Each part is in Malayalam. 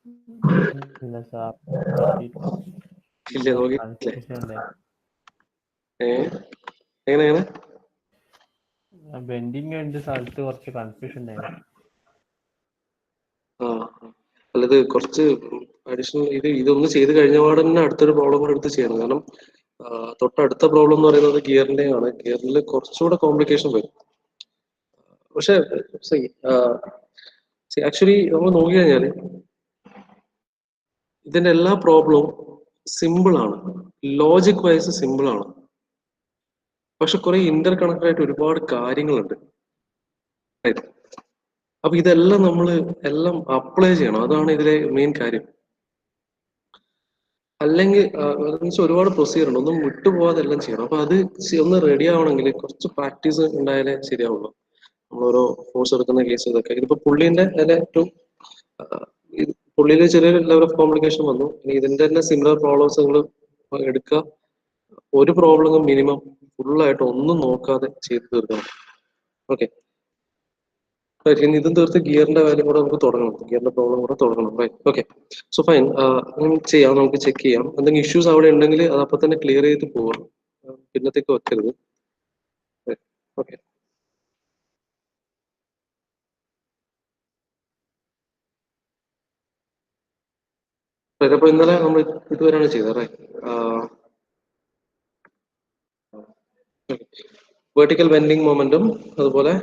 ഇല്ല സാർ, പറ്റിയില്ല. ഇല്ല, നോക്കിയില്ലേ? കൺഫ്യൂഷൻ ഉണ്ടായി. എങ്ങനെ ബെൻഡിങ് ഉണ്ട് സ്ഥലത്ത് കുറച്ച് കൺഫ്യൂഷൻ ഉണ്ടായിരുന്നു. അല്ലത് കുറച്ച് അഡീഷണൽ ഇതൊന്ന് ചെയ്ത് കഴിഞ്ഞ പാടെ തന്നെ അടുത്തൊരു പ്രോബ്ലം കൂടെ എടുത്ത് ചെയ്യണം. കാരണം തൊട്ടടുത്ത പ്രോബ്ലം എന്ന് പറയുന്നത് ഗിയറിന്റെ ആണ്. ഗിയറിൽ കുറച്ചുകൂടെ കോംപ്ലിക്കേഷൻ വരും. പക്ഷെ ആക്ച്വലി നമ്മൾ നോക്കി കഴിഞ്ഞാല് ഇതിന്റെ എല്ലാ പ്രോബ്ലവും സിമ്പിൾ ആണ്, ലോജിക് വൈസ് സിമ്പിൾ ആണ്. പക്ഷെ കുറെ ഇന്റർ കണക്റ്റഡ് ആയിട്ട് ഒരുപാട് കാര്യങ്ങളുണ്ട്. അപ്പൊ ഇതെല്ലാം നമ്മൾ എല്ലാം അപ്ലൈ ചെയ്യണം. അതാണ് ഇതിലെ മെയിൻ കാര്യം. അല്ലെങ്കിൽ ഒരുപാട് പ്രൊസീജിയർ ഉണ്ട്, ഒന്നും വിട്ടുപോകാതെ എല്ലാം ചെയ്യണം. അപ്പൊ അത് ഒന്ന് റെഡി ആവണമെങ്കിൽ കുറച്ച് പ്രാക്ടീസ് ഉണ്ടായാലേ ശരിയാവുള്ളൂ. നമ്മളോരോ കോഴ്സ് എടുക്കുന്ന കേസ് ഇതൊക്കെ ഇതിപ്പോ പുള്ളിന്റെ ഏറ്റവും പുള്ളിയിൽ ചെറിയൊരു ലെവൽ ഓഫ് കോംപ്ലിക്കേഷൻ വന്നു. ഇനി ഇതിന്റെ തന്നെ സിമിലർ പ്രോബ്ലംസ് നിങ്ങൾ എടുക്കുക. ഒരു പ്രോബ്ലം മിനിമം ഫുള്ളായിട്ട് ഒന്നും നോക്കാതെ ചെയ്ത് തീർക്കണം. ഓക്കെ, ഇനി ഇതും തീർത്ത് ഗിയറിന്റെ കാര്യം കൂടെ നമുക്ക് തുടങ്ങണം, ഗിയറിന്റെ പ്രോബ്ലം കൂടെ തുടങ്ങണം. ഓക്കെ, സോ ഫൈൻ, ചെയ്യാം, നമുക്ക് ചെക്ക് ചെയ്യാം. എന്തെങ്കിലും ഇഷ്യൂസ് അവിടെ ഉണ്ടെങ്കിൽ അത് അപ്പൊ തന്നെ ക്ലിയർ ചെയ്ത് പോവാം, പിന്നത്തേക്ക് വെക്കരുത്. ഓക്കെ, അപ്പൊ ഇന്നലെ നമ്മൾ ഇതുവരെയാണ് ചെയ്തത്. വെർട്ടിക്കൽ ബെൻഡിങ് മൊമെന്റും അതുപോലെ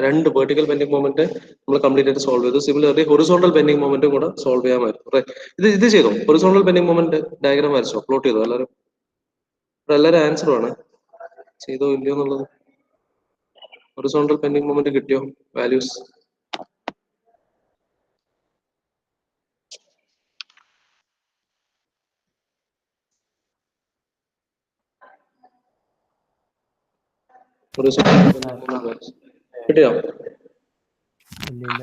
രണ്ട് വെർട്ടിക്കൽ ബെൻഡിങ് മൊമെന്റ് നമ്മൾ കംപ്ലീറ്റ് ആയിട്ട് സോൾവ് ചെയ്തു. സിമിലർലി ഹൊറിസോണ്ടൽ ബെൻഡിങ് മൊമെന്റും കൂടെ സോൾവ് ചെയ്യാമായിരുന്നു. ഇത് ചെയ്തോ? ഹൊറിസോണ്ടൽ ബെൻഡിങ് മൊമെന്റ് ഡയഗ്രാം വരച്ചോ, പ്ലോട്ട് ചെയ്തോ? എല്ലാവരും ആൻസർ ആണ്, ചെയ്തോ ഇല്ലയോ എന്നുള്ളത്. ഹൊറിസോണ്ടൽ ബെൻഡിങ് മൊമെന്റ് കിട്ടിയോ? വാല്യൂസ് കിട്ടിയോ? ഇല്ല.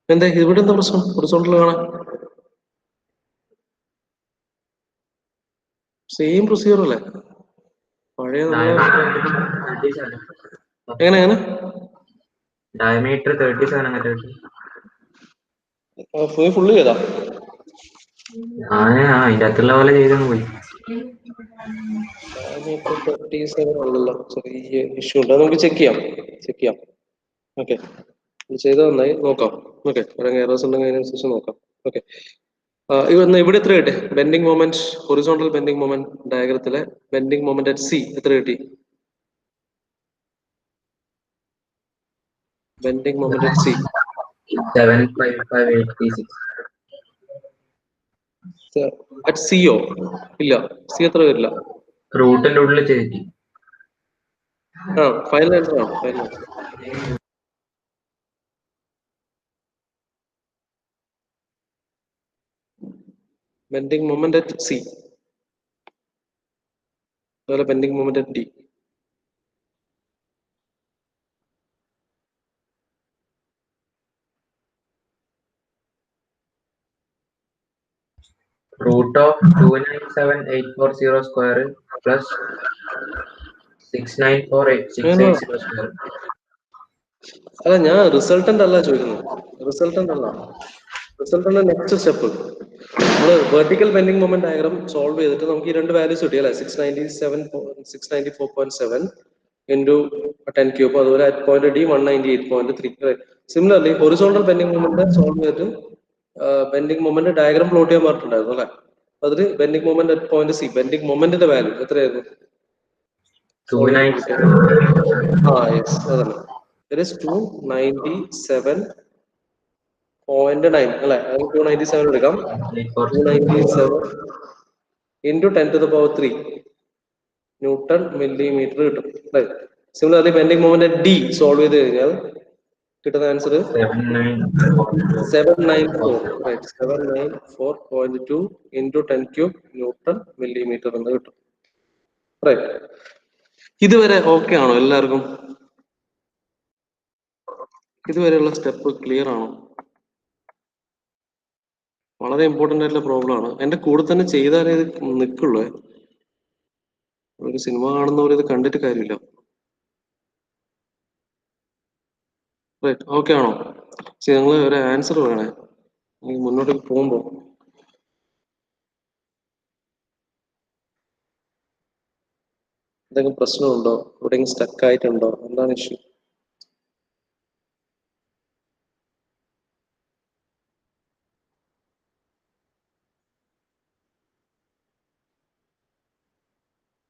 എന്താ ഇവിടെ എന്താ പ്രശ്നം? ഹൊറിസോണ്ടൽ കാണാൻ സെയിം പ്രൊസീജിയർ അല്ലേ പഴയ നമ്മളെ? എങ്ങനെ ഡയമീറ്റർ 37 അങ്ങനെ ഫുള്ള് ചെയ്താ? അതിന്റെ അകത്തുള്ള പോലെ ചെയ്തങ്ങ് പോയി. ആണല്ലോ, ചെറിയ ഇഷ്യൂ ഉണ്ട്, നമുക്ക് ചെക്ക് ചെയ്യാം. ഓക്കെ, ചെയ്ത് നന്നായി, നോക്കാം. ഓക്കെ, എറേഴ്സ് ഉണ്ടെങ്കിൽ അതിനനുസരിച്ച് നോക്കാം. ഓക്കെ, ഇവിടെ എത്ര കിട്ടി? Bending moment, horizontal bending moment ഡയഗ്രത്തിലെ ബെൻഡിങ് മൊമെന്റ് അറ്റ് സി എത്ര കിട്ടി? Bending moment at C 75586. At സിയോ? ഇല്ല, സി എത്ര വരില്ല. റൂട്ടിന്റെ ഉള്ളിൽ ചെയ്തി. ഫൈനൽ ആൻസർ ആണ്, final answer. Bending moment at C, അതുപോലെ bending moment at D. Root of 297,840 square plus 694,680 square. അല്ല, ഞാൻ റിസൾട്ടന്റ് അല്ല ചോദിക്കുന്നത്. റിസൾട്ടന്റ് നെക്സ്റ്റ് സ്റ്റെപ്പ് നമ്മള് vertical bending moment diagram solve ചെയ്തിട്ട് നമുക്ക് ഈ രണ്ട് വാല്യൂസ് കിട്ടി അല്ലെ? 694.7 ഇൻറ്റു 10 ക്യൂബ്, അതുപോലെ at point D 198.3. Similarly horizontal bending moment solve ചെയ്തിട്ട് ബെൻഡിങ് മൊമെന്റ് ഡയഗ്രാം പ്ലോട്ട് ചെയ്യാൻ പറഞ്ഞിട്ടുണ്ടായിരുന്നു അല്ലെ? അതിൽ bending moment at point C, bending മൊമെന്റിന്റെ വാല്യൂ എത്രയായിരുന്നു? 297. യെസ്, അതന്നെ. It is 297.9 അല്ലെ? 297 എടുക്കാം. 297 ഇൻറ്റു 10⁻³ ന്യൂട്ടൺ മില്ലിമീറ്റർ കിട്ടും. Similarly bending moment D solve ചെയ്ത് കഴിഞ്ഞാൽ കിട്ടുന്ന ആൻസർ 794.2 ഇൻറ്റു 10³ ന്യൂട്ടൺ മില്ലിമീറ്റർ എന്ന് കിട്ടും. റൈറ്റ്, ഇതുവരെ ഓക്കെ ആണോ എല്ലാവർക്കും? ഇതുവരെയുള്ള സ്റ്റെപ്പ് ക്ലിയർ ആണോ? വളരെ ഇമ്പോർട്ടന്റ് ആയിട്ടുള്ള പ്രോബ്ലം ആണ്. എന്റെ കൂടെ തന്നെ ചെയ്താലേ ഇത് നിൽക്കുള്ളൂ. ഒരു സിനിമ കാണുന്നവർ ഇത് കണ്ടിട്ട് കാര്യമില്ല. റൈറ്റ്, ഓക്കെ ആണോ? നിങ്ങൾ ഒരു ആൻസർ വേണേ. ഈ മുന്നോട്ടേക്ക് പോകുമ്പോൾ എന്തെങ്കിലും പ്രശ്നമുണ്ടോ? എവിടെയെങ്കിലും സ്റ്റക്ക് ആയിട്ടുണ്ടോ? എന്താണ് issue?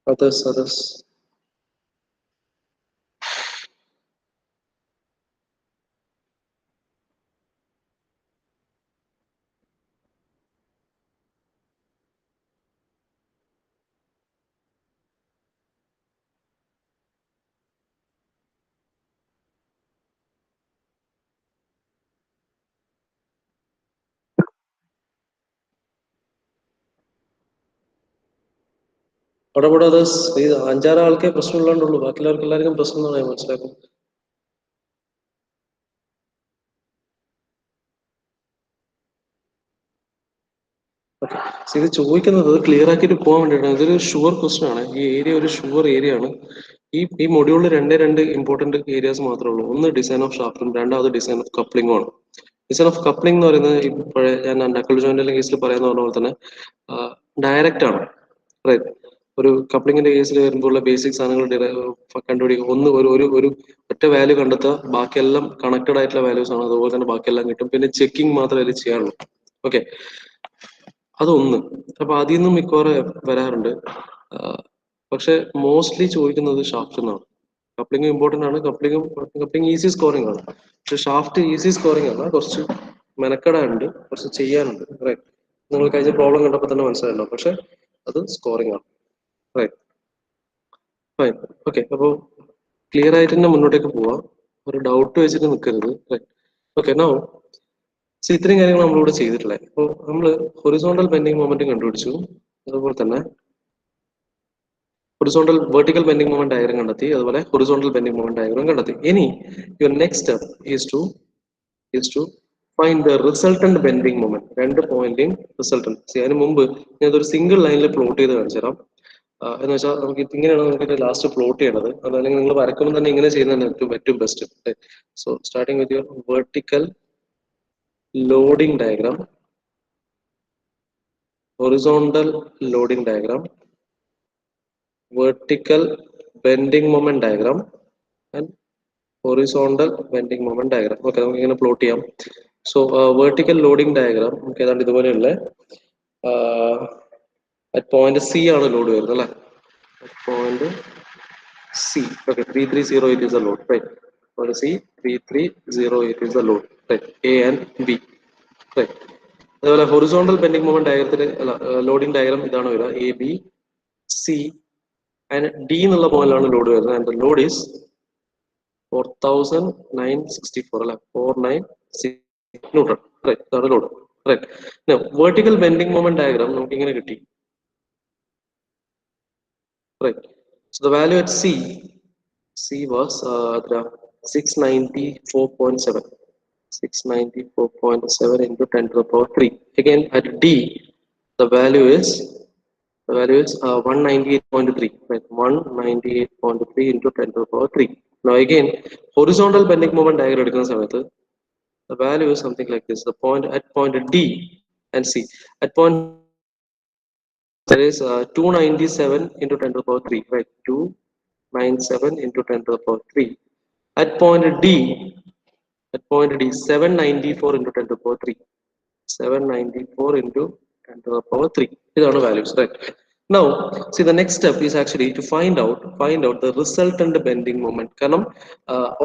others. What about others? ഈ 5-6 ആൾക്കേ പ്രശ്നമുള്ളതുകൊണ്ടുള്ളൂ, ബാക്കിയുള്ളവർക്ക് എല്ലാവർക്കും പ്രശ്നം എന്നാണ് ഞാൻ മനസ്സിലാക്കുന്നത്. ഓക്കെ, ഇത് ചോദിക്കുന്നത് ക്ലിയർ ആക്കിയിട്ട് പോകാൻ വേണ്ടിയിട്ടാണ്. ഇതൊരു ഷുവർ ക്വസ്റ്റൻ ആണ്. ഈ ഏരിയ ഒരു ഷുവർ ഏരിയ ആണ്. ഈ മൊഡ്യൂളിൽ രണ്ട് ഇമ്പോർട്ടന്റ് ഏരിയാസ് മാത്രമേ ഉള്ളൂ. ഒന്ന് ഡിസൈൻ ഓഫ് ഷാഫ്റ്റും, രണ്ടാമത് ഡിസൈൻ ഓഫ് കപ്ലിംഗും ആണ്. ഡിസൈൻ ഓഫ് കപ്ലിംഗ് എന്ന് പറയുന്നത് ഇപ്പോഴേ ഞാൻ നക്കിൾ ജോയിന്റിന്റെ കേസിൽ പറയാന്ന് പറഞ്ഞ പോലെ തന്നെ ഡയറക്റ്റ് ആണ്. റൈറ്റ്, ഒരു കപ്ലിംഗിന്റെ കേസിൽ വരുമ്പോഴുള്ള ബേസിക് സാധനങ്ങൾ കണ്ടുപിടിക്കും. ഒന്ന് ഒരു ഒറ്റ വാല്യൂ കണ്ടെത്തുക, ബാക്കിയെല്ലാം കണക്റ്റഡ് ആയിട്ടുള്ള വാല്യൂസ് ആണ്. അതുപോലെ തന്നെ ബാക്കിയെല്ലാം കിട്ടും. പിന്നെ ചെക്കിംഗ് മാത്രമേ അതിൽ ചെയ്യാറുള്ളൂ. ഓക്കെ, അതൊന്ന്. അപ്പൊ അതിൽ നിന്നും മിക്കവാറും വരാറുണ്ട്. പക്ഷെ മോസ്റ്റ്ലി ചോദിക്കുന്നത് ഷാഫ്റ്റ് എന്നാണ്. കപ്ലിംഗ് ഇമ്പോർട്ടന്റ് ആണ്. കപ്ലിംഗ് ഈസി സ്കോറിംഗ് ആണ്. പക്ഷെ ഷാഫ്റ്റ് ഈസി സ്കോറിംഗ് അല്ല, കുറച്ച് മെനക്കെടാനുണ്ട്, കുറച്ച് ചെയ്യാനുണ്ട്. റൈറ്റ്, നിങ്ങൾ കഴിഞ്ഞ പ്രോബ്ലം കണ്ടപ്പോൾ തന്നെ മനസ്സിലായല്ലോ. പക്ഷെ അത് സ്കോറിംഗ് ആണ്. Right, fine. ഓക്കെ, അപ്പോൾ ക്ലിയർ ആയിട്ട് തന്നെ മുന്നോട്ടേക്ക് പോവാം. ഒരു ഡൗട്ട് വെച്ചിട്ട് നിൽക്കരുത്. Right, okay. നൗ ഇത്രയും കാര്യങ്ങൾ നമ്മളിവിടെ ചെയ്തിട്ടുള്ളത്. അപ്പോൾ നമ്മൾ ഹൊറിസോണ്ടൽ ബെൻഡിങ് മൊമെന്റ് കണ്ടുപിടിച്ചു. അതുപോലെ തന്നെ horizontal vertical bending moment diagram കണ്ടെത്തി. അതുപോലെ ഹൊറിസോണ്ടൽ ബെൻഡിങ് മൊമെന്റ് ഡയഗ്രം കണ്ടെത്തി. ഇനി your next step is to find the resultant bending moment. 2 pointing resultant. അതിന് മുമ്പ് ഞാൻ ഒരു സിംഗിൾ ലൈനിൽ പ്ലോട്ട് ചെയ്ത് കാണിച്ചു തരാം. എന്ന് വെച്ചാൽ നമുക്ക് ഇങ്ങനെയാണ് നമുക്ക് ലാസ്റ്റ് പ്ലോട്ട് ചെയ്യേണ്ടത്. അതല്ലെങ്കിൽ നിങ്ങൾ വരക്കുമ്പോൾ തന്നെ ഇങ്ങനെ ചെയ്യുന്നതാണ് ഏറ്റവും best. So starting with your vertical loading diagram, horizontal loading diagram, vertical bending moment diagram and horizontal bending moment diagram. Okay, നമുക്ക് ഇങ്ങനെ പ്ലോട്ട് ചെയ്യാം. സോ വെർട്ടിക്കൽ ലോഡിംഗ് ഡയഗ്രാം നമുക്ക് ഏതാണ്ട് ഇതുപോലെയുള്ള അറ്റ് പോയിന്റ് സി ആണ് ലോഡ് വരുന്നത് അല്ലേ? Point C. Okay, 3308 is the load, right? Point C, 3308 is the load, right? A and B, right? അതുപോലെ ഹൊറിസോണ്ടൽ ബെൻഡിങ് മൊമെന്റ് ഡയഗ്രത്തിൽ ലോഡിംഗ് ഡയഗ്രാം ഇതാണ് വരിക. A B C and D എന്നുള്ള പോയിന്റിലാണ് ലോഡ് വരുന്നത്. ആൻഡ് ലോഡ് ഈസ് 4964 അല്ലെ, 496 ന്യൂട്ടൺ. റൈറ്റ്, ഇതാണ് load. Right, vertical bending moment diagram നമുക്ക് ഇങ്ങനെ കിട്ടി. Right, so the value at C was 694.7. 694.7 into 10 to the power 3. Again at D, the value is 198.3. Right, 198.3 into 10 to the power 3. Now again, horizontal bending moment diagram എടുക്കുന്ന സമയത്ത് the value is something like this. The point at point D and C. At point there is 297 into 10 to the power 3. Right, 297 into 10 to the power 3. At point D, 794 into 10 to the power 3. 794 into 10 to the power 3. These are the values, right? Now, see, the next step is actually to find out the resultant bending moment.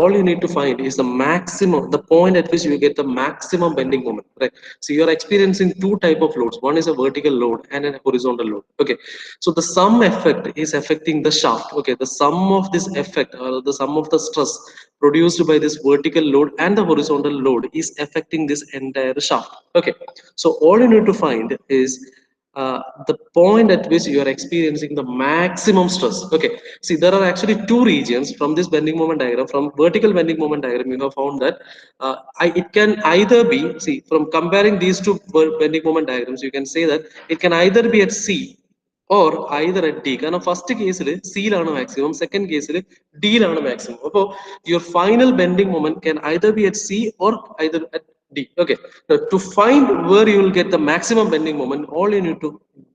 All you need to find is the maximum, the point at which you get the maximum bending moment, right? So you are experiencing 2 types of loads. One is a vertical load and a horizontal load. Okay, so the sum effect is affecting the shaft. Okay, the sum of this effect, or the sum of the stress produced by this vertical load and the horizontal load is affecting this entire shaft. Okay, so all you need to find is the point at which you are experiencing the maximum stress. Okay, see, there are actually 2 regions from this bending moment diagram. From vertical bending moment diagram, you have found that it can either be, see, from comparing these 2 bending moment diagrams, you can say that it can either be at C or either at D. കാരണം ഫസ്റ്റ് കേസിൽ സിയിലാണ് മാക്സിമം, സെക്കൻഡ് കേസിൽ ഡിയിലാണ് മാക്സിമം. അപ്പോൾ your final bending moment can either be at C or either at D. Okay. Now to find where you will get the maximum bending moment, all you need to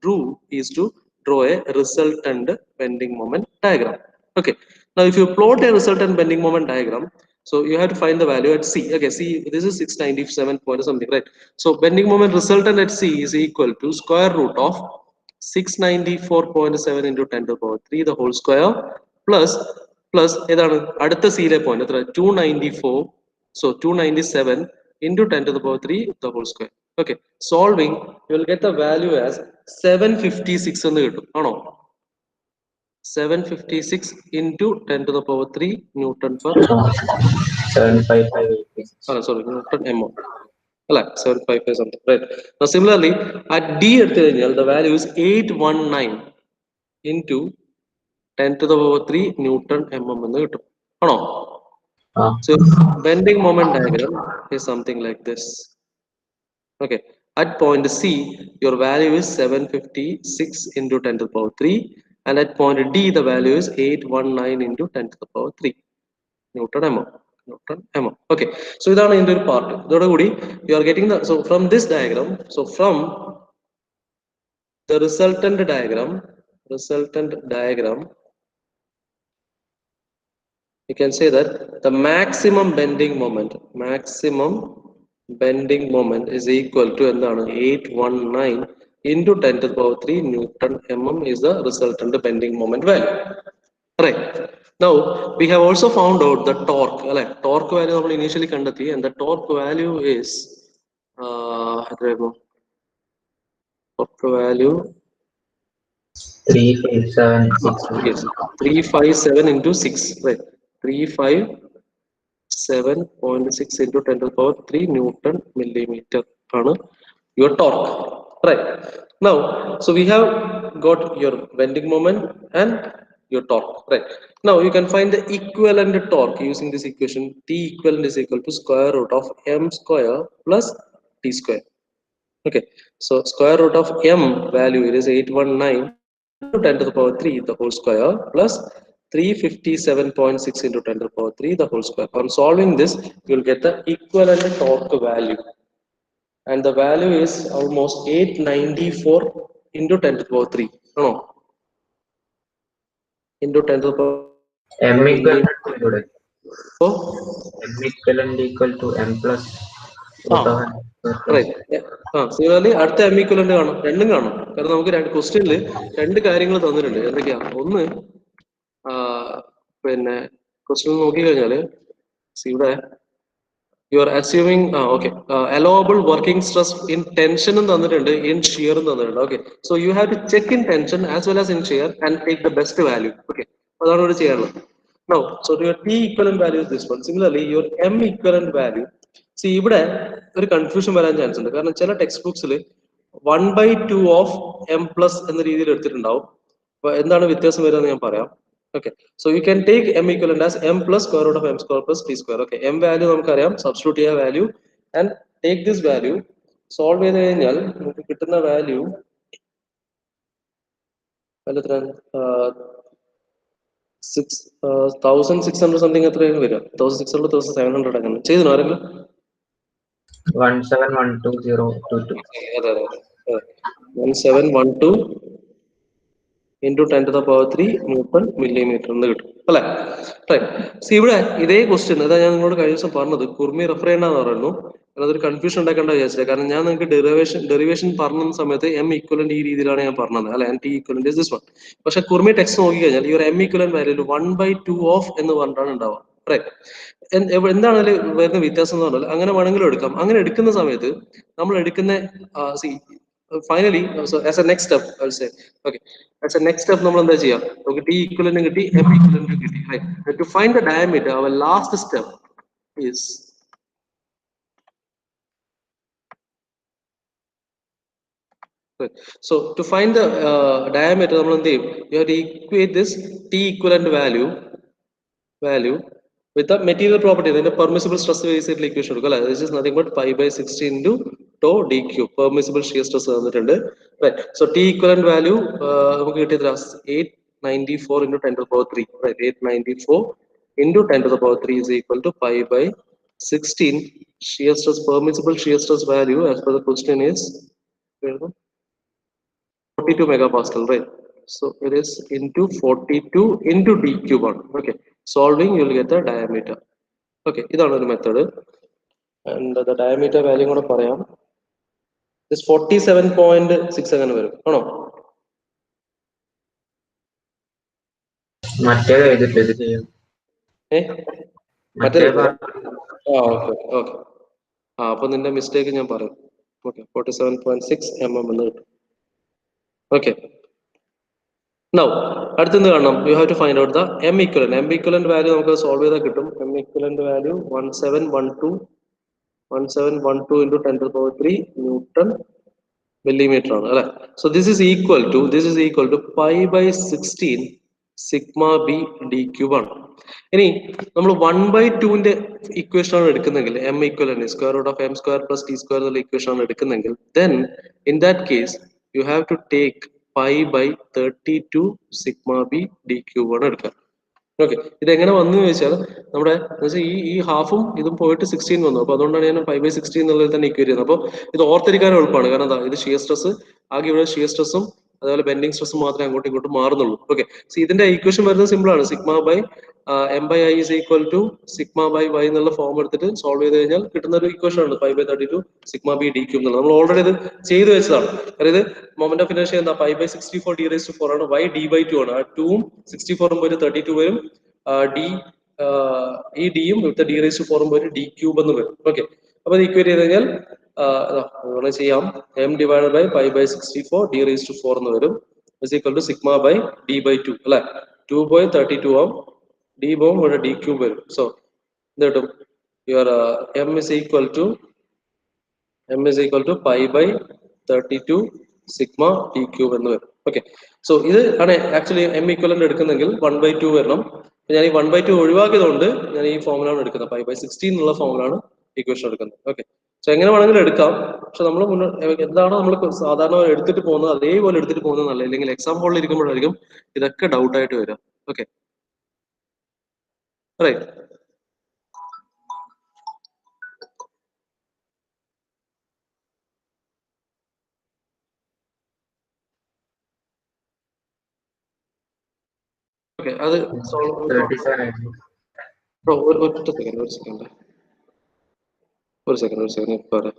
do is to draw a resultant bending moment diagram. Okay. Now if you plot a resultant bending moment diagram, so you have to find the value at C. Okay, C, this is 697 point something, right? So bending moment resultant at C is equal to square root of 694.7 into 10 to the power 3 the whole square plus ഏതാണ് അടുത്ത സിയിലെ പോയിന്റ് എത്ര 294, so 297 into 10 to the power 3 the whole square. Okay, solving you will get the value as 756 എന്ന് കിട്ടും ആണോ? 756 into 10 to the power 3 Newton per 75586. sorry Newton mm. 755 something, right? Now similarly at D എടുത്തു കഴിഞ്ഞാൽ the value is 819 into 10 to the power 3 Newton mm എന്ന് കിട്ടും ആണോ? So bending moment diagram is something like this. Okay, at point C your value is 756 into 10 to the power 3, and at point D the value is 819 into 10 to the power 3 Newton mm. Okay, so idana inde oru part idoda koodi you are getting the, so from this diagram, so from the resultant diagram you can say that the maximum bending moment is equal to 819 into 10 to the power 3 Newton mm is the resultant bending moment value, right? Now we have also found out the torque, right? Torque value we initially kandati, and the torque value is torque value 3576. yes, 357 into 6, right? 357.6 into 10 to the power 3 Newton millimeter ആണ് your torque, right? Now so we have got your bending moment and your torque, right? Now you can find the equivalent torque using this equation. T equivalent is equal to square root of m square plus t square. Okay, so square root of m value it is 819 into 10 to the power 3 the whole square plus 357.6 into 10 to the power 3 the whole square. On solving this you will get the equivalent torque value, and the value is almost 894 into 10 to the power 3 no into 10 to the power M equivalent included. so M equivalent equal to M plus root of n square right. Similarly അടുത്ത m equivalent കാണും, രണ്ടും കാണും. കാരണം നമുക്ക് ക്വസ്റ്റ്യനിൽ രണ്ട് കാര്യങ്ങൾ തന്നിട്ടുണ്ട്. എന്തൊക്കെയാ? ഒന്ന് പിന്നെ ക്വസ്റ്റ്യൻ നോക്കി കഴിഞ്ഞാല് ഇവിടെ you are assuming okay allowable working stress in tension എന്ന് തന്നിട്ടുണ്ട്, in shear എന്ന് തന്നിട്ടുണ്ട്. Okay, so you have to check in tension as well as in shear and take the best value. Okay, അതാണ് ഇവിടെ ചെയ്യാനുള്ളത്. Now so your T equivalent value is this one. Similarly your M equivalent value, see ഇവിടെ ഒരു കൺഫ്യൂഷൻ വരാൻ ചാൻസ് ഉണ്ട്. കാരണം ചില ടെക്സ്റ്റ് ബുക്സിൽ 1/2 of m plus എന്ന രീതിയിൽ എടുത്തിട്ടുണ്ടാവും. അപ്പൊ എന്താണ് വ്യത്യാസം വരിക എന്ന് ഞാൻ പറയാം. Okay, so you can take m equivalent as m plus square root of m square plus t square. Okay, m value നമുക്കറിയാം, substitute ചെയ്യാ value and take this value, solve ചെയ്ത് കഴിഞ്ഞാൽ നമുക്ക് കിട്ടുന്ന value 1600 something എത്രയാണ് വരിക? 1600 1700 അങ്ങനെ ചെയ്തിനോ ആരെങ്കിലും? 1712 അതെ 1712 into 10 to the power 3 Newton millimeter എന്ന് കിട്ടും അല്ലെ? സോ ഇവിടെ ഇതേ ക്വസ്റ്റ്യൻ അതാ ഞാൻ നിങ്ങളോട് കഴിഞ്ഞ ദിവസം പറഞ്ഞത്, കുർമി റെഫർ ചെയ്യണമെന്ന് പറയുന്നു. അതൊരു കൺഫ്യൂഷൻ ഉണ്ടാക്കേണ്ട വിചാരിച്ചില്ല. കാരണം ഞാൻ നിങ്ങൾക്ക് ഡെറിവേഷൻ പറഞ്ഞ സമയത്ത് എം ഈക്വലന്റ് ഈ രീതിയിലാണ് ഞാൻ പറഞ്ഞത് അല്ലെ, T equivalent is this one. പക്ഷെ കുർമി ടെക്സ്റ്റ് നോക്കി കഴിഞ്ഞാൽ ഈ ഒരു എം ഈക്വലന്റ് വാല്യൂ 1/2 ഓഫ് എന്ന് പറഞ്ഞിട്ടാണ് ഉണ്ടാവുക. എന്താണ് അതിൽ വരുന്ന വ്യത്യാസം എന്ന് പറഞ്ഞാൽ അങ്ങനെ വേണമെങ്കിലും എടുക്കാം. അങ്ങനെ എടുക്കുന്ന സമയത്ത് നമ്മൾ എടുക്കുന്ന finally so as a next step I'll say, okay, as a next step നമ്മൾ എന്താ ചെയ്യാം, നമുക്ക് T equivalent കിട്ടി, M equivalent കിട്ടി, right? To find the diameter our last step is right. So to find the diameter നമ്മൾ എന്ത് ചെയ്യും, you have to equate this T equivalent value with the material property, then the permissible stress basically equation എടുക്കുക. This is nothing but pi by 60 into tau d cube, permissible shear stress തന്നിട്ടുണ്ട്, right? So T equivalent value നമുക്ക് കിട്ടിയത് 894 into 10 to the power 3, right? 894 into 10 to the power 3 is equal to pi by 16 shear stress, permissible shear stress value as per the question is 42 megapascal, right? So it is into 42 into d cube on. Okay, solving you will get the diameter. Okay, ഇതാണ് ഒരു method. And the diameter value കൂടെ പറയാം. This 47.6 അങ്ങനെ വരും ആണോ? മറ്റേത് എഴുതിട്ട് ഇത് ചെയ്യും. മറ്റേ ഓക്കെ ഓക്കെ. അപ്പൊ നിന്റെ മിസ്റ്റേക്ക് ഞാൻ പറയും. ഓക്കെ, 47.6 mm എന്ന് കിട്ടും. ഓക്കെ, നൗ അടുത്തെന്ത് കാണണം? You have to find out the M equivalent. M equivalent value നമുക്ക് സോൾവ് ചെയ്താൽ കിട്ടും. M equivalent value 1712 into 10 to the power 3 newton millimeter ആണ് അല്ലെ. So this is equal to pi by 16 sigma B D cube ആണ്. ഇനി നമ്മൾ 1/2ന്റെ ഇക്വേഷൻ ആണ് എടുക്കുന്നെങ്കിൽ, M equivalent square root of M square plus T square എന്നുള്ള ഇക്വേഷൻ ആണ് എടുക്കുന്നെങ്കിൽ, then in that case you have to take pi by 32 sigma B D cube ആണ് എടുക്കുക. ഓക്കെ, ഇത് എങ്ങനെ വന്നു ചോദിച്ചാൽ നമ്മുടെ ഈ ഹാഫും ഇതും പോയിട്ട് 16 വന്നു. അപ്പൊ അതുകൊണ്ടാണ് ഞാൻ 5/16 എന്നുള്ളത് തന്നെ ഇക്വേറ്റ് ചെയ്യുന്നത്. അപ്പോൾ ഇത് ഓർത്തിരിക്കാൻ എളുപ്പമാണ്. കാരണം എന്താ, ഇത് ഷിയർ സ്ട്രെസ് ആകെ ഇവിടെ ഷിയർ സ്ട്രെസ്സും അതുപോലെ ബെൻഡിങ് സ്ട്രെസ്സും മാത്രമേ അങ്ങോട്ടും ഇങ്ങോട്ടും മാറുന്നുള്ളൂ. ഓക്കെ, സോ ഇതിന്റെ ഇക്വേഷൻ വരുന്നത് സിമ്പിൾ ആണ്. Sigma by M by I is equal to sigma by Y എന്നുള്ള ഫോം എടുത്തിട്ട് സോൾവ് ചെയ്ത് കഴിഞ്ഞാൽ കിട്ടുന്ന ഒരു ഇക്വേഷൻ ആണ് 5/32 സിഗ്മ ബി ഡി ക്യൂബ് എന്നുള്ളത്. നമ്മൾ ഓൾറെഡി ഇത് ചെയ്തു വെച്ചതാണ്. അതായത് മൊമെന്റ് ഓഫ് ഇനർഷ്യ എന്താ 5/64 d raised to 4 ആണ്. y d/2 ആണ്. ആ 2ഉം 64ഉം പോയിട്ട് 32 വരും. ഡി ഈ ഡിയും വിത്ത് ഡി റേസ് ടു 4ഉം പോയിട്ട് ഡി ക്യൂബ് എന്ന് വരും. ഓക്കെ, അപ്പൊ ഇത് ഇക്വേറ്റ് ചെയ്ത് കഴിഞ്ഞാൽ ചെയ്യാം. M divide by 5/64 D raise to 4 എന്ന് വരും. Is equal to sigma by d/2 അല്ലെ. 2 പോയി 32 ആവും. ഡി പോവും, ഇവിടെ ഡി ക്യൂബ് വരും. സോ എന്ത് കിട്ടും? Your M is equal to pi by 32 sigma D cube എന്ന് വരും. ഓക്കെ, സോ ഇത് ആണ് ആക്ച്വലി എം ഇക്വലന്റ് എടുക്കുന്നെങ്കിൽ 1/2 വരണം. ഞാൻ ഈ 1/2 ഒഴിവാക്കിയതുകൊണ്ട് ഞാൻ ഈ ഫോമുലാണ് എടുക്കുന്നത്. 5/16 എന്നുള്ള ഫോമുലാണ് ഇക്വേഷൻ എടുക്കുന്നത്. ഓക്കെ, സോ എങ്ങനെ വേണമെങ്കിലും എടുക്കാം. പക്ഷെ നമ്മൾ എന്താണോ നമ്മൾ സാധാരണ എടുത്തിട്ട് പോകുന്നത് അതേപോലെ എടുത്തിട്ട് പോകുന്നത് നല്ല. ഇല്ലെങ്കിൽ എക്സാം ഹോളിൽ ഇരിക്കുമ്പോഴായിരിക്കും ഇതൊക്കെ ഡൗട്ട് ആയിട്ട് വരിക. Okay, right. ഓക്കെ, അത് ഒരു സെക്കൻഡ് പറയാം.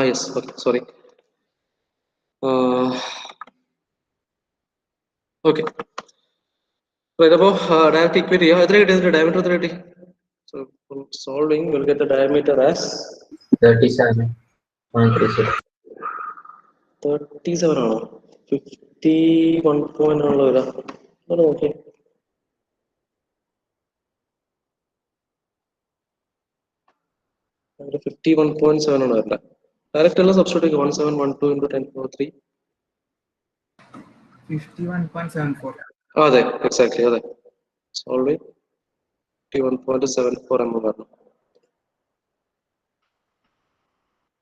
Yes, okay, sorry. Okay. Right, above direct equity, diameter 30. So from solving, we'll get the diameter as 37.36. 37. 51 point ആണല്ലോ വരാം. ഓക്കെ, അവിടെ 51.7 ആണ് വരണ്ട. ഡയറക്റ്റ് എല്ലാം സബ്സ്റ്റിറ്റ്യൂട്ട് 1712 into 10 power 3. 51.74. അതെ, എക്സാക്ട്ലി അതെ. സോൾവ് 51.74 എന്ന് പറഞ്ഞു.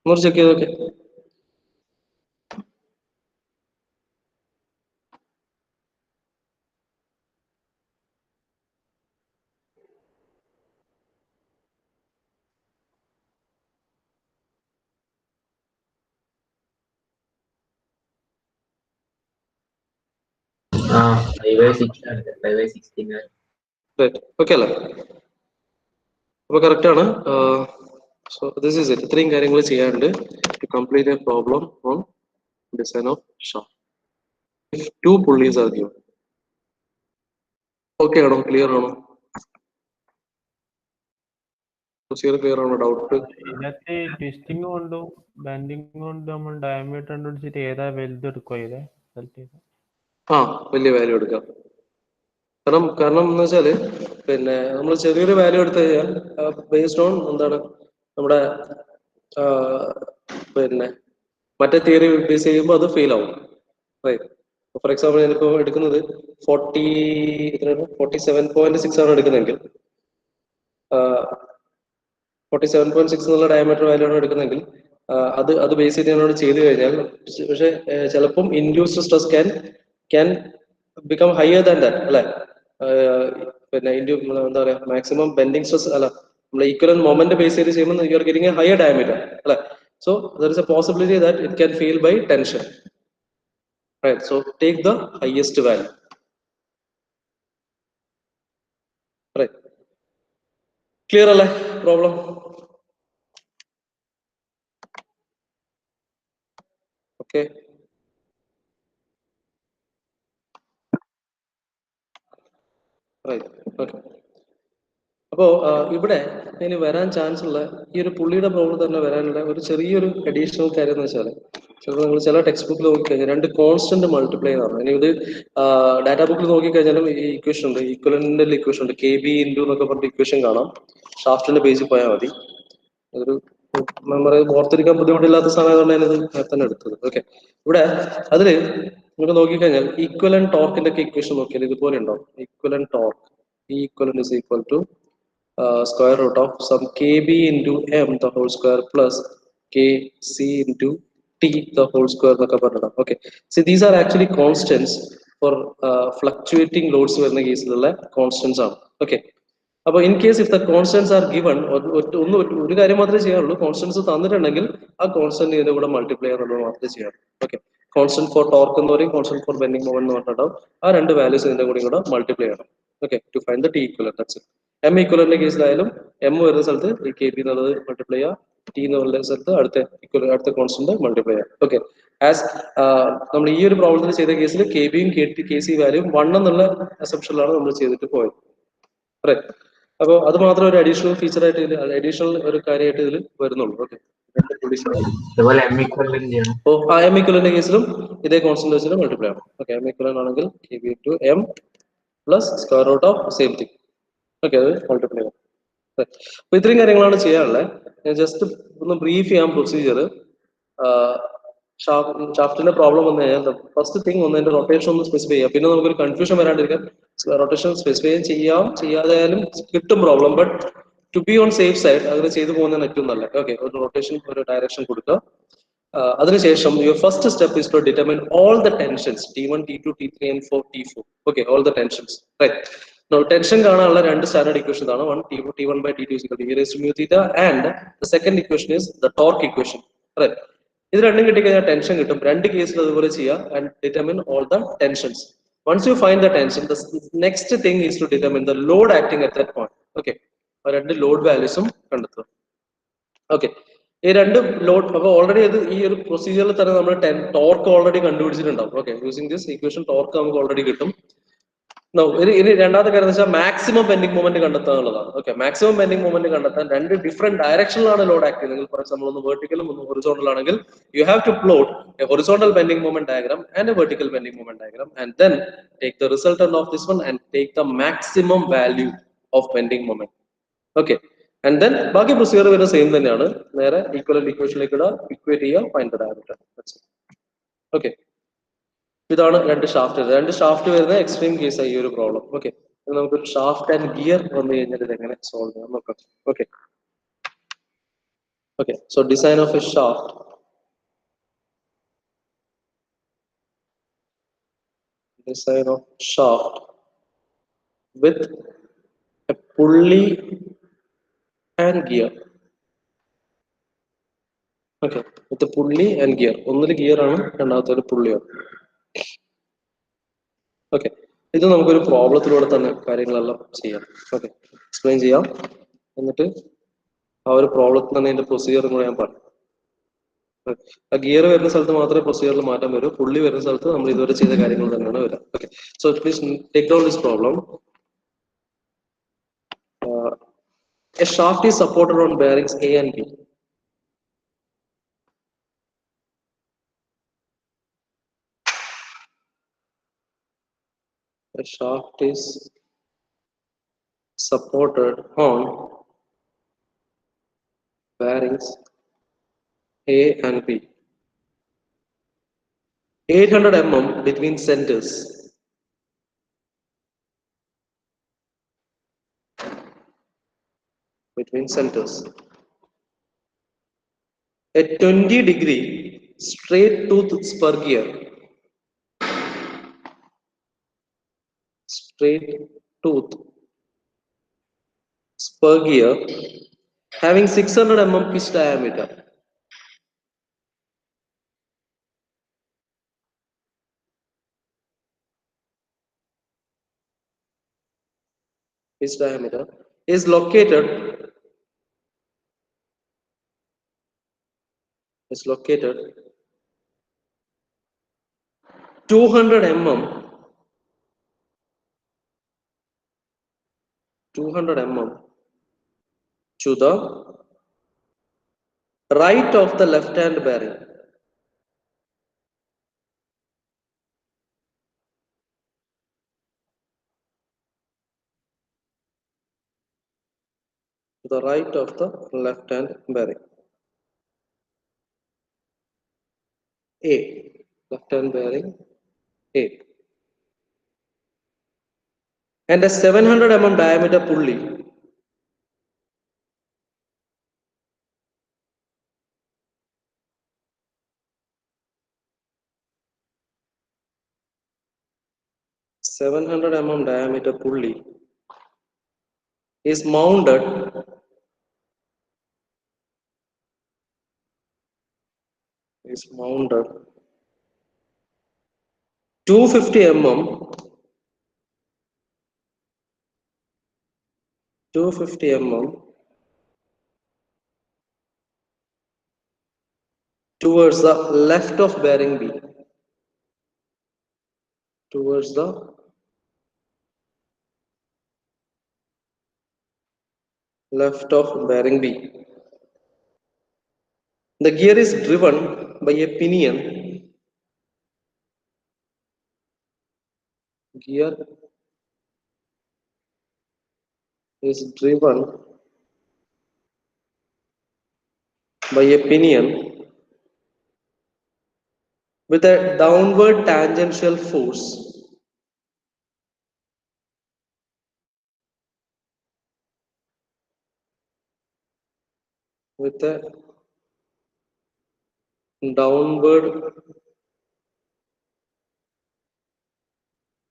ഒന്ന് ചെക്ക് ചെയ്തൊക്കെ. ആ 5/6 ആണ്, 5/16 ഓക്കെ അല്ലേ? അപ്പൊ കറക്റ്റ് ആണ്. So this is it. ഇത്രയും കാര്യങ്ങൾ ചെയ്യാനുണ്ട് to complete a problem on design of shaft. If 2 pulleys are given. Okay ആണോ? ക്ലിയർ ആണോ? ക്ലിയർ ആണോ? ഡൗട്ട്? ഇതിനകത്ത് ട്വിസ്റ്റിംഗ് കൊണ്ടും ബെൻഡിങ് കൊണ്ടും നമ്മൾ ഡയമീറ്റർ കണ്ടുപിടിച്ചിട്ട് ഏതാ വലുത് എടുക്കുക ചെയ്തേ ആ, വലിയ വാല്യൂ എടുക്കാം. കാരണം എന്ന് വെച്ചാല് പിന്നെ നമ്മൾ ചെറിയൊരു വാല്യൂ എടുത്തു കഴിഞ്ഞാൽ ബേസ്ഡ് ഓൺ എന്താണ് നമ്മുടെ പിന്നെ മറ്റേ തിയറി ബേസ് ചെയ്യുമ്പോൾ അത് ഫെയിൽ ആവും. ഫോർ എക്സാമ്പിൾ ഞാനിപ്പോ എടുക്കുന്നത് 47.6 ആണ് എടുക്കുന്നതെങ്കിൽ 47.6 എന്നുള്ള ഡയമീറ്റർ വാല്യൂ ആണ് എടുക്കുന്നതെങ്കിൽ അത് ബേസ് ചെയ്ത് ഞാനോട് ചെയ്തു കഴിഞ്ഞാൽ പക്ഷെ ചിലപ്പം induced stress can become higher than that അല്ലെ. പിന്നെ എന്താ പറയാ മാക്സിമം ബെൻഡിങ് സ്ട്രെസ് അല്ല, നമ്മൾ ഈക്വലന്റ് മൊമെന്റ് ബേസ് ചെയ്ത് ചെയ്യുമ്പോൾ you are getting a higher diameter അല്ലെ. So there is a possibility that it can fail by tension. Right, so take the highest value. Right. Clear alle problem? Okay. Right. Okay. അപ്പോ ഇവിടെ ഇനി വരാൻ ചാൻസ് ഉള്ള ഈ ഒരു പുള്ളിയുടെ പ്രോബ്ലം തന്നെ വരാനുള്ള ഒരു ചെറിയൊരു അഡീഷണൽ കാര്യം എന്ന് വെച്ചാൽ ചിലപ്പോൾ നിങ്ങൾ ചില ടെക്സ്റ്റ് ബുക്കിൽ നോക്കിക്കഴിഞ്ഞാൽ 2 കോൺസ്റ്റന്റ് മൾട്ടിപ്ലൈ ആണ്. ഇനി ഇത് ഡാറ്റാ ബുക്കിൽ നോക്കിക്കഴിഞ്ഞാലും ഈ ഇക്വേഷൻ ഉണ്ട്, ഈക്വലന്റിൽ ഇക്വേഷൻ ഉണ്ട്, KB ഇൻറ്റു എന്നൊക്കെ പറഞ്ഞിട്ട് ഇക്വേഷൻ കാണാം. ഷാഫ്റ്റിന്റെ പേജിൽ പോയാൽ മതി. ഒരു മെമ്മറി ഓർത്തിരിക്കാൻ ബുദ്ധിമുട്ടില്ലാത്ത സമയമാണ് ഞാനിത് തന്നെ എടുത്തത്. ഓക്കെ, ഇവിടെ അതില് നമുക്ക് നോക്കിക്കഴിഞ്ഞാൽ ഈക്വലൻ ടോർക്കിന്റെ ഒക്കെ ഇക്വേഷൻ നോക്കിയാൽ ഇതുപോലെ ഉണ്ടാവും. ഈക്വലൻ torque equivalent is equal to square root of some KB into M the whole square plus KC into T the whole square എന്നൊക്കെ പറഞ്ഞിടാം. Okay, so these are actually constants for fluctuating loads വരുന്ന കേസിലുള്ള കോൺസ്റ്റൻസ് ആണ്. ഓക്കെ, അപ്പൊ in case if the constants are given ഒരു കാര്യം മാത്രമേ ചെയ്യാറുള്ളൂ. കോൺസ്റ്റൻസ് തന്നിട്ടുണ്ടെങ്കിൽ ആ കോൺസ്റ്റന്റ് ഇതിന്റെ കൂടെ മൾട്ടിപ്ലൈ എന്നുള്ളത് മാത്രമേ ചെയ്യാറുള്ളൂ. ഓക്കെ, കോൺസ്റ്റന്റ് ഫോർ ടോർക്ക് എന്ന് പറയും, കോൺസ്റ്റന്റ് ഫോർ ബെൻഡിങ് മൊമെന്റ് എന്ന് പറഞ്ഞിട്ടുണ്ടാവും. ആ 2 വാല്യൂസ് ഇതിന്റെ കൂടെ മൾട്ടിപ്ലൈ ചെയ്യണം. Okay, to find the T equivalent. That's it. M equivalent കേസിലായാലും M വരുന്ന സ്ഥലത്ത് ഈ KB എന്നുള്ളത് മൾട്ടിപ്ലൈ ചെയ്യുക, T എന്ന് പറയുന്ന സ്ഥലത്ത് അടുത്ത കോൺസ്റ്റന്റ് മൾട്ടിപ്ലൈ ചെയ്യുക. ഓക്കെ, ആസ് നമ്മൾ ഈ ഒരു പ്രോബ്ലത്തിൽ ചെയ്ത കേസിൽ KBയും KC വാല്യൂം 1 എന്നുള്ള അസംഷനിലാണ് നമ്മൾ ചെയ്തിട്ട് പോയത്. റൈറ്റ്, അപ്പോൾ അത് മാത്രം ഒരു അഡീഷണൽ ഫീച്ചർ ആയിട്ട് അഡീഷണൽ ഒരു കാര്യമായിട്ട് ഇതിൽ വരുന്നുള്ളൂ. ഓക്കെ, M equivalent കേസിലും ഇതേ കോൺസ്റ്റന്റ് വെച്ചിട്ട് മൾട്ടിപ്ലൈ ആണ്. ഓക്കെ, M equivalent ആണെങ്കിൽ KB into M plus square root of same thing. Okay, അത് മൾട്ടിപ്ലൈ ചെയ്യാം. അപ്പൊ ഇത്രയും കാര്യങ്ങളാണ് ചെയ്യാനുള്ളത്. ഞാൻ ജസ്റ്റ് ഒന്ന് ബ്രീഫ് ചെയ്യാം പ്രൊസീജിയർ. ഷാഫ്റ്റിന്റെ പ്രോബ്ലം വന്നു കഴിഞ്ഞാൽ ഫസ്റ്റ് തിങ് ഒന്ന് അതിന്റെ റൊട്ടേഷൻ ഒന്ന് സ്പെസിഫൈ ചെയ്യാം. പിന്നെ നമുക്കൊരു കൺഫ്യൂഷൻ വരാണ്ടിരിക്കാൻ റൊട്ടേഷൻ സ്പെസിഫൈ ചെയ്യാതായാലും കിട്ടും problem. But to be on safe side അങ്ങനെ ചെയ്തു പോകുന്നതാണ് ഏറ്റവും നല്ലത്. ഓക്കെ, ഒരു റൊട്ടേഷൻ ഒരു ഡയറക്ഷൻ കൊടുക്കുക. അതിനുശേഷം your first step is to determine all the tensions T1, T2, T3 and T4. Okay, all the tensions. Right, tension കാണാനുള്ള 2 സ്റ്റാൻഡേർഡ് ഇക്വേഷൻ ആണ്. T1 by T2 is equal to e raised to mu theta and the second equation is the torque equation. Right, ഇത് രണ്ടും കിട്ടിക്കഴിഞ്ഞാൽ ടെൻഷൻ കിട്ടും. 2 കേസിൽ അതുപോലെ ചെയ്യുക and determine all the tensions. Once you find the tension, the next thing is to determine the load acting at that point. Okay, ആ 2 ലോഡ് വാല്യൂസും കണ്ടെത്തുക. ഓക്കെ, ഈ 2 ലോഡ് അപ്പൊ ഓൾറെഡി അത് ഈ ഒരു പ്രൊസീജിയറിൽ തന്നെ നമ്മൾ ടോർക്ക് ഓൾറെഡി കണ്ടുപിടിച്ചിട്ടുണ്ടാവും. Okay, using this equation torque നമുക്ക് ഓൾറെഡി കിട്ടും. No, ഇനി രണ്ടാമത്തെ കാര്യം എന്ന് വെച്ചാൽ മാക്സിമം ബെൻഡിങ് മൊമെന്റ് കണ്ടെത്തുക എന്നുള്ളതാണ്. ഓക്കെ, മാക്സിമം ബെൻഡിങ് മൊമെന്റ് കണ്ടെത്താൻ രണ്ട് ഡിഫറെന്റ് ഡയറക്ഷനിലാണ് ലോഡ് ആക്ട് ചെയ്യുന്നത്. ഫോർ എക്സാമ്പിൾ ഒന്ന് വെർട്ടിക്കലും ഒന്ന് ഹൊറിസോണ്ടൽ ആണെങ്കിൽ you have to plot a horizontal bending moment diagram and a vertical bending moment diagram and then take the resultant of this one and take the maximum value of bending moment. Okay, and then ബാക്കി പ്രൊസീജിയർ വരുന്ന സെയിം തന്നെയാണ്. നേരെ ഈക്വലന്റ് ഇക്വേഷനിലേക്ക് ഇടുക, ഇക്വേറ്റ് ചെയ്യുക, ഫൈൻഡ് ദ ഡയമീറ്റർ. ഓക്കെ, ഇതാണ് രണ്ട് ഷാഫ്റ്റ് വരുന്ന എക്സ്ട്രീം കേസ് ഈ ഒരു പ്രോബ്ലം. ഓക്കെ, നമുക്കൊരു ഷാഫ്റ്റ് ആൻഡ് ഗിയർ വന്നു കഴിഞ്ഞാൽ ഇത് എങ്ങനെ സോൾവ് ചെയ്യാം നോക്കാം. Okay okay, so design of A shaft. Design of shaft with a pulley and gear. Okay, with a pulley and gear. ഒന്നില് ഗിയർ ആണ്, രണ്ടാമത്തെ ഒരു പുള്ളിയാണ്. ഓക്കെ, ഇത് നമുക്കൊരു പ്രോബ്ലത്തിലൂടെ തന്നെ കാര്യങ്ങളെല്ലാം ചെയ്യാം. ഓക്കെ, എക്സ്പ്ലെയിൻ ചെയ്യാം, എന്നിട്ട് ആ ഒരു പ്രോബ്ലത്തിൽ തന്നെ അതിന്റെ പ്രൊസീജിയറും കൂടെ ഞാൻ പറയാം. ആ ഗിയർ വരുന്ന സ്ഥലത്ത് മാത്രമേ പ്രൊസീജിയറിൽ മാറ്റം വരൂ, പുള്ളി വരുന്ന സ്ഥലത്ത് നമ്മൾ ഇതുവരെ ചെയ്ത കാര്യങ്ങൾ തന്നെയാണ് വരിക. Okay, so please take down this problem. A shaft is supported on bearings A and B. A shaft is supported on bearings A and B. 800 mm between centers. Between centers. A 20-degree straight tooth spur gear. Straight tooth spur gear having 600 mm pitch diameter. Pitch diameter is located 200 mm 200 mm to the right of the left hand bearing. To the right of the left hand bearing. A, left hand bearing A. And a 700 mm diameter pulley diameter pulley is mounted is mounted 250 mm 250 mm towards the left of bearing B. Towards the left of bearing B. The gear is driven by a pinion. Gear is driven by a pinion with a downward tangential force. With a downward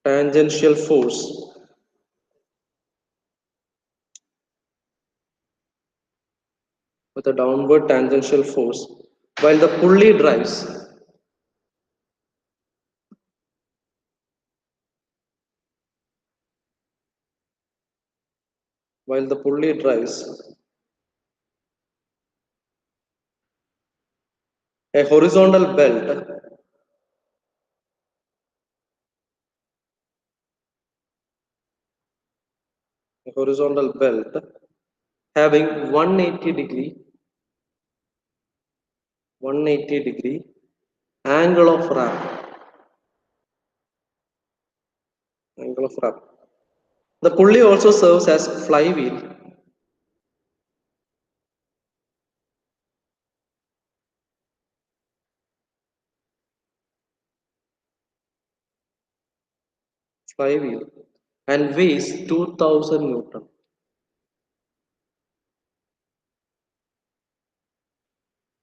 tangential force while the pulley drives. A horizontal belt a horizontal belt having 180 degree angle of wrap. The pulley also serves as flywheel. And weighs 2000 Newton.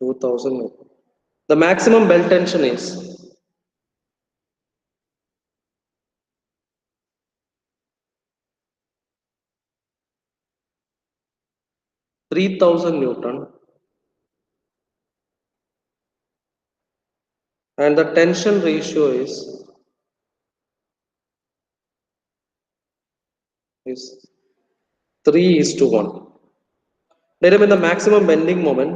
2000 Newton. The maximum belt tension is 3000 Newton, and the tension ratio is 3:1. Determine the maximum bending moment.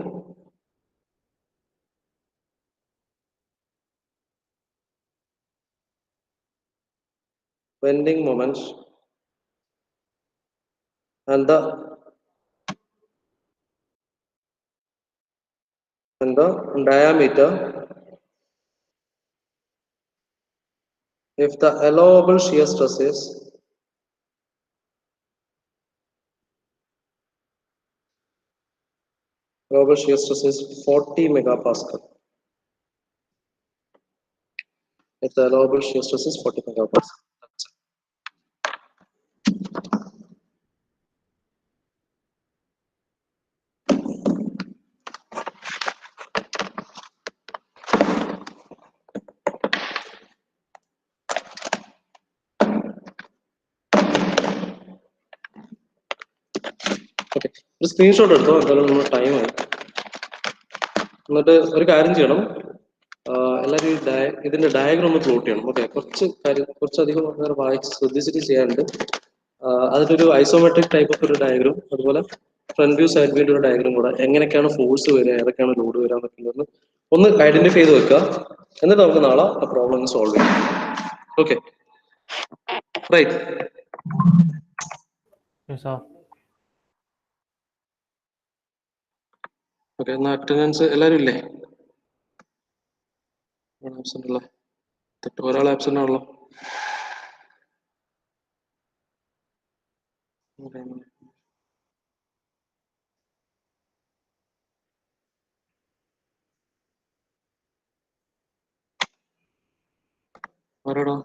Bending moments and the diameter if the allowable shear stress is 40 megapascal. If the allowable shear stress is 40 megapascal. Okay. ഒരു സ്ക്രീൻഷോട്ട് എടുത്തോ, എന്തായാലും നമ്മൾ ടൈം ആയി. എന്നിട്ട് ഒരു കാര്യം ചെയ്യണം, എല്ലാവരും ഇതിന്റെ ഡയഗ്രം ഒന്ന് പ്ലോട്ട് ചെയ്യണം. ഓക്കെ, കുറച്ചധികം ആൾക്കാർ വായിച്ച് ശ്രദ്ധിച്ചിട്ട് ചെയ്യാനുണ്ട്. അതിലൊരു ഐസോമെട്രിക് ടൈപ്പ് ഓഫ് ഒരു ഡയഗ്രം, അതുപോലെ ഫ്രണ്ട് വ്യൂ സൈഡ് വ്യൂന്റെ ഒരു ഡയഗ്രം കൂടെ, എങ്ങനെയൊക്കെയാണ് ഫോഴ്സ് വരിക, ഏതൊക്കെയാണ് ലോഡ് വരിക എന്നൊക്കെ ഒന്ന് ഐഡന്റിഫൈ ചെയ്ത് വെക്കുക. എന്നിട്ട് നമുക്ക് നാളെ ആ പ്രോബ്ലം സോൾവ് ചെയ്യാം. Okay, right. ഓക്കെ, എന്നാ അറ്റൻഡൻസ് എല്ലാവരും ഇല്ലേ? ആബ്സെന്റ് അല്ലേ? ഒരാൾ ആബ്സെന്റ് ആണല്ലോ. ആരാടാ?